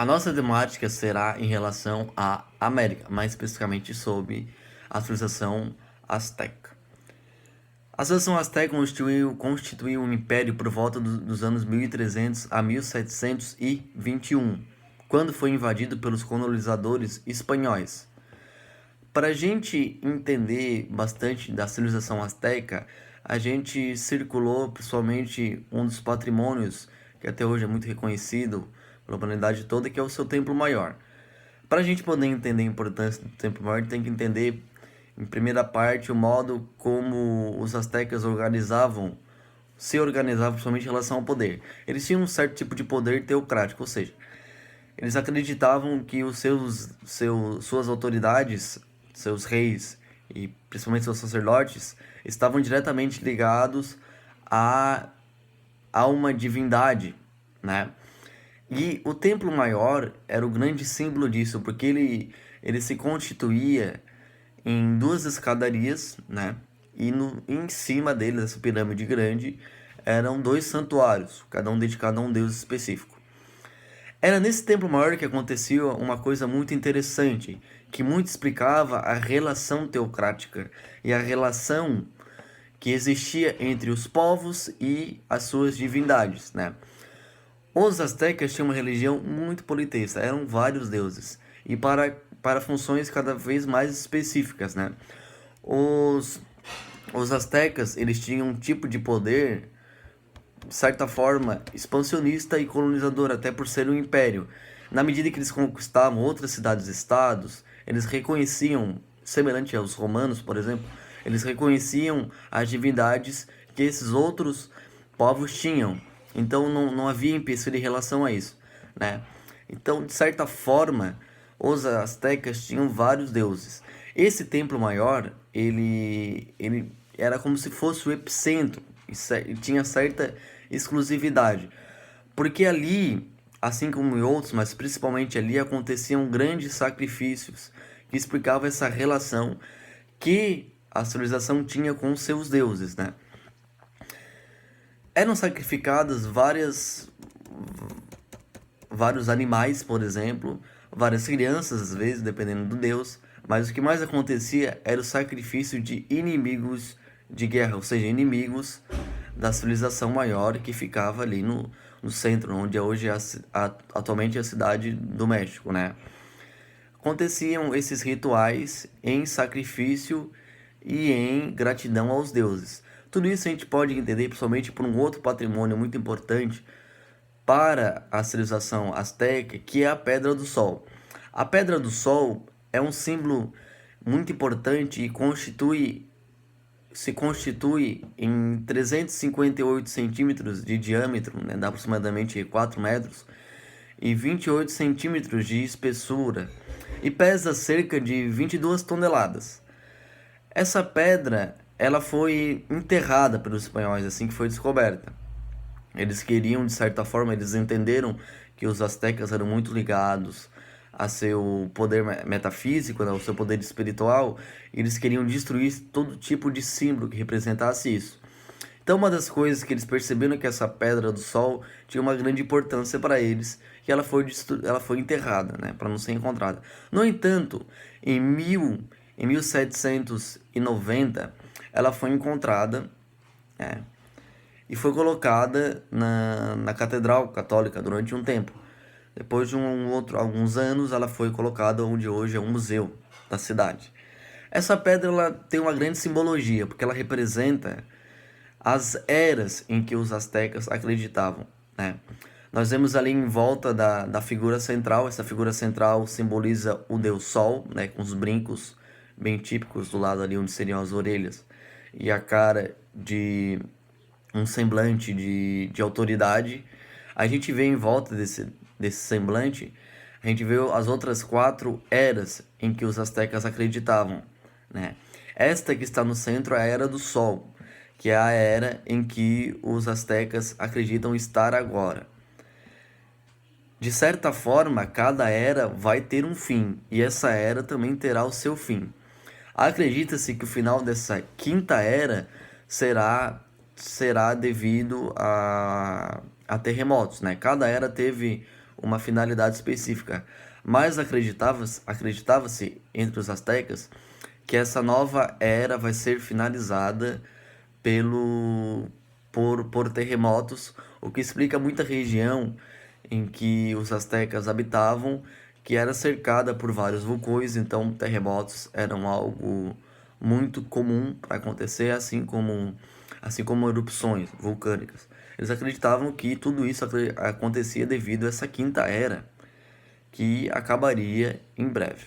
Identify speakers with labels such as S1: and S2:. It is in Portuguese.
S1: A nossa temática será em relação à América, mais especificamente sobre a civilização asteca. A civilização asteca constituiu um império por volta dos anos 1300 a 1721, quando foi invadido pelos colonizadores espanhóis. Para a gente entender bastante da civilização asteca, a gente circulou principalmente um dos patrimônios que até hoje é muito reconhecido pela humanidade toda, que é o seu Templo Maior. Para a gente poder entender a importância do Templo Maior, tem que entender, em primeira parte, o modo como os astecas se organizavam principalmente em relação ao poder. Eles tinham um certo tipo de poder teocrático, ou seja, eles acreditavam que suas autoridades, seus reis e principalmente seus sacerdotes estavam diretamente ligados a, a uma divindade, né? E o templo maior era o grande símbolo disso, porque ele se constituía em duas escadarias, né? E em cima dele, dessa pirâmide grande, eram dois santuários, cada um dedicado a um deus específico. Era nesse templo maior que acontecia uma coisa muito interessante, que muito explicava a relação teocrática e a relação que existia entre os povos e as suas divindades, né? Os astecas tinham uma religião muito politeísta, eram vários deuses, e para funções cada vez mais específicas, né? Os, os astecas, eles tinham um tipo de poder de certa forma, expansionista e colonizador, até por ser um império. Na medida que eles conquistavam outras cidades-estados, eles reconheciam, semelhante aos romanos, por exemplo, eles reconheciam as divindades que esses outros povos tinham. Então não havia empecilho em relação a isso, né? Então, de certa forma, os astecas tinham vários deuses. Esse templo maior, ele era como se fosse o epicentro, e tinha certa exclusividade. Porque ali, assim como em outros, mas principalmente ali, aconteciam grandes sacrifícios que explicavam essa relação que a civilização tinha com os seus deuses, né? Eram sacrificadas vários animais, por exemplo, várias crianças, às vezes, dependendo do deus, mas o que mais acontecia era o sacrifício de inimigos de guerra, ou seja, inimigos da civilização maior que ficava ali no centro, onde hoje é atualmente é a cidade do México, né? Aconteciam esses rituais em sacrifício e em gratidão aos deuses. Tudo isso a gente pode entender principalmente por um outro patrimônio muito importante para a civilização asteca, que é a Pedra do Sol. A Pedra do Sol é um símbolo muito importante e se constitui em 358 centímetros de diâmetro, né, dá aproximadamente 4 metros, e 28 centímetros de espessura, e pesa cerca de 22 toneladas. Essa pedra, ela foi enterrada pelos espanhóis assim que foi descoberta. Eles queriam, de certa forma, eles entenderam que os astecas eram muito ligados a seu poder metafísico, né, ao seu poder espiritual, e eles queriam destruir todo tipo de símbolo que representasse isso. Então, uma das coisas que eles perceberam é que essa pedra do sol tinha uma grande importância para eles, e ela foi enterrada, né, para não ser encontrada. No entanto, em 1790, ela foi encontrada, né, e foi colocada na Catedral Católica durante um tempo. Depois de alguns anos, ela foi colocada onde hoje é um museu da cidade. Essa pedra ela tem uma grande simbologia, porque ela representa as eras em que os astecas acreditavam, né? Nós vemos ali em volta da figura central, essa figura central simboliza o deus Sol, né, com os brincos bem típicos do lado ali onde seriam as orelhas e a cara de um semblante de autoridade. A gente vê em volta desse semblante, a gente vê as outras quatro eras em que os astecas acreditavam, né? Esta que está no centro é a Era do Sol, que é a era em que os astecas acreditam estar agora. De certa forma, cada era vai ter um fim, e essa era também terá o seu fim. Acredita-se que o final dessa quinta era será devido a terremotos, né? Cada era teve uma finalidade específica, mas acreditava-se entre os astecas que essa nova era vai ser finalizada por terremotos, o que explica muita região em que os astecas habitavam, que era cercada por vários vulcões, então terremotos eram algo muito comum para acontecer, assim como erupções vulcânicas. Eles acreditavam que tudo isso acontecia devido a essa quinta era, que acabaria em breve.